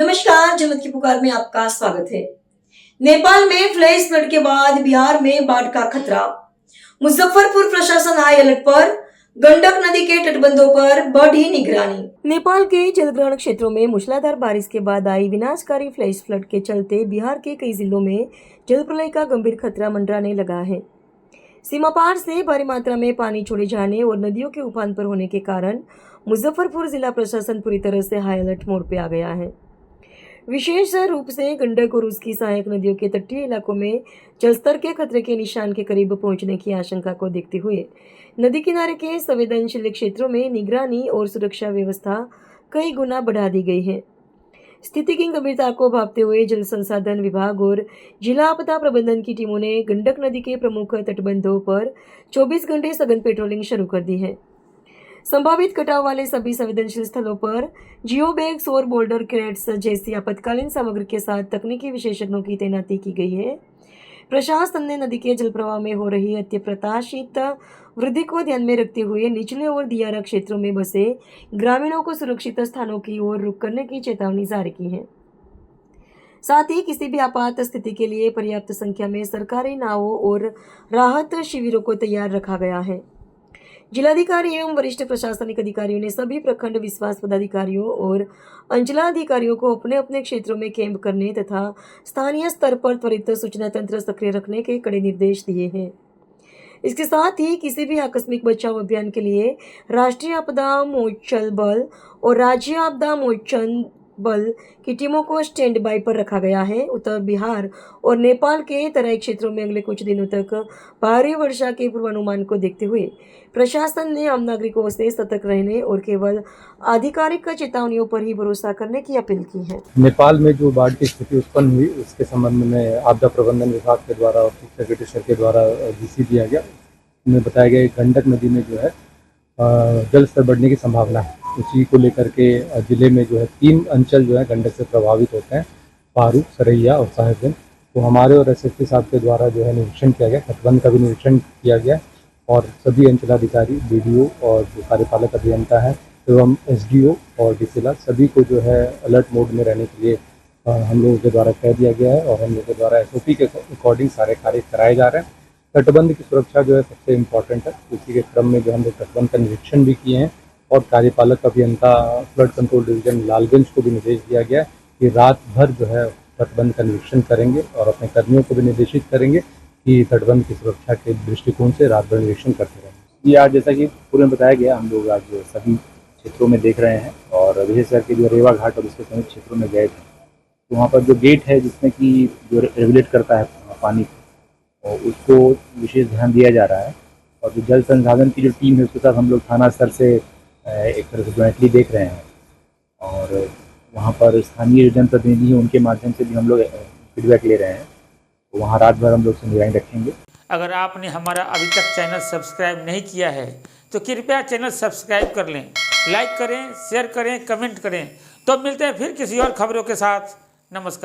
नमस्कार, जनमत की पुकार में आपका स्वागत है। नेपाल में फ्लैश फ्लड के बाद बिहार में बाढ़ का खतरा। मुजफ्फरपुर प्रशासन हाई अलर्ट पर। गंडक नदी के तटबंधों पर बढ़ी निगरानी। नेपाल के जलग्रहण क्षेत्रों में मूसलाधार बारिश के बाद आई विनाशकारी फ्लैश फ्लड के चलते बिहार के कई जिलों में जल प्रलय का गंभीर खतरा मंडराने लगा है। सीमा पार से भारी मात्रा में पानी छोड़े जाने और नदियों के उफान पर होने के कारण मुजफ्फरपुर जिला प्रशासन पूरी तरह से हाई अलर्ट मोड पे आ गया है। विशेष रूप से गंडक और उसकी सहायक नदियों के तटीय इलाकों में जलस्तर के खतरे के निशान के करीब पहुंचने की आशंका को देखते हुए नदी किनारे के संवेदनशील क्षेत्रों में निगरानी और सुरक्षा व्यवस्था कई गुना बढ़ा दी गई है। स्थिति की गंभीरता को भांपते हुए जल संसाधन विभाग और जिला आपदा प्रबंधन की टीमों ने गंडक नदी के प्रमुख तटबंधों पर 24 घंटे सघन पेट्रोलिंग शुरू कर दी है। संभावित कटाव वाले सभी संवेदनशील स्थलों पर जियो बैग्स और बोल्डर क्रेट्स जैसी आपातकालीन सामग्री के साथ तकनीकी विशेषज्ञों की तैनाती की गई है। प्रशासन ने नदी के जल प्रवाह में हो रही अत्यप्रत्याशित वृद्धि को ध्यान में रखते हुए निचले और दियारा क्षेत्रों में बसे ग्रामीणों को सुरक्षित स्थानों की ओर रुख करने की चेतावनी जारी की है। साथ ही किसी भी आपात स्थिति के लिए पर्याप्त संख्या में सरकारी नावों और राहत शिविरों को तैयार रखा गया है। जिलाधिकारी एवं वरिष्ठ प्रशासनिक अधिकारियों ने सभी प्रखंड विश्वास पदाधिकारियों और अंचलाधिकारियों को अपने अपने क्षेत्रों में कैंप करने तथा स्थानीय स्तर पर त्वरित सूचना तंत्र सक्रिय रखने के कड़े निर्देश दिए हैं। इसके साथ ही किसी भी आकस्मिक बचाव अभियान के लिए राष्ट्रीय आपदा मोचन बल और राज्य आपदा मोचन बल की टीमों को स्टैंड बाय पर रखा गया है। उत्तर बिहार और नेपाल के तराई क्षेत्रों में अगले कुछ दिनों तक भारी वर्षा के पूर्वानुमान को देखते हुए प्रशासन ने आम नागरिकों से सतर्क रहने और केवल आधिकारिक चेतावनियों पर ही भरोसा करने की अपील की है। नेपाल में जो बाढ़ की स्थिति उत्पन्न हुई उसके संबंध में आपदा प्रबंधन विभाग के द्वारा और चीफ सेक्रेटरी सर के द्वारा जीसी दिया गया। उनमें बताया गया कि गंडक नदी में जो है जल स्तर बढ़ने की संभावना है। उसी को लेकर के जिले में जो है 3 अंचल जो है गंडक से प्रभावित होते हैं, पारू, सरैया और साहेबगंज। तो हमारे और एसएसपी साहब के द्वारा जो है निरीक्षण किया गया, तटबंध का भी निरीक्षण किया गया और सभी अंचलाधिकारी, बीडीओ और जो कार्यपालक अभियंता है एवं एसडीओ और डीसीएलआर सभी को जो है अलर्ट मोड में रहने के लिए हम लोगों के द्वारा कह दिया गया है और हम लोगों के द्वारा एसओपी के अकॉर्डिंग सारे कार्य कराए जा रहे हैं। तटबंध की सुरक्षा जो है सबसे इम्पोर्टेंट है। उसी के क्रम में जो हम लोग तटबंध का निरीक्षण भी किए हैं और कार्यपालक अभियंता फ्लड कंट्रोल डिवीजन लालगंज को भी निर्देश दिया गया कि रात भर जो है तटबंध का निरीक्षण करेंगे और अपने कर्मियों को भी निर्देशित करेंगे कि तटबंध की सुरक्षा के दृष्टिकोण से रात भर निरीक्षण करते रहेंगे। ये आज जैसा कि पूर्व में बताया गया, हम लोग आज सभी क्षेत्रों में देख रहे हैं और विशेषकर के जो रेवा घाट और उसके समीप क्षेत्रों में गए थे, तो वहाँ पर जो गेट है जिसमें कि जो रेगुलेट करता है पानी और उसको विशेष ध्यान दिया जा रहा है और जो जल संसाधन की जो टीम है उसके साथ हम लोग थाना स्तर से एक तरह से ज्वाइंटली देख रहे हैं और वहाँ पर स्थानीय जनप्रतिनिधि हैं उनके माध्यम से भी हम लोग फीडबैक ले रहे हैं। तो वहाँ रात भर हम लोग से निगरानी रखेंगे। अगर आपने हमारा अभी तक चैनल सब्सक्राइब नहीं किया है तो कृपया चैनल सब्सक्राइब कर लें, लाइक करें, शेयर करें, कमेंट करें। तो मिलते हैं फिर किसी और खबरों के साथ। नमस्कार।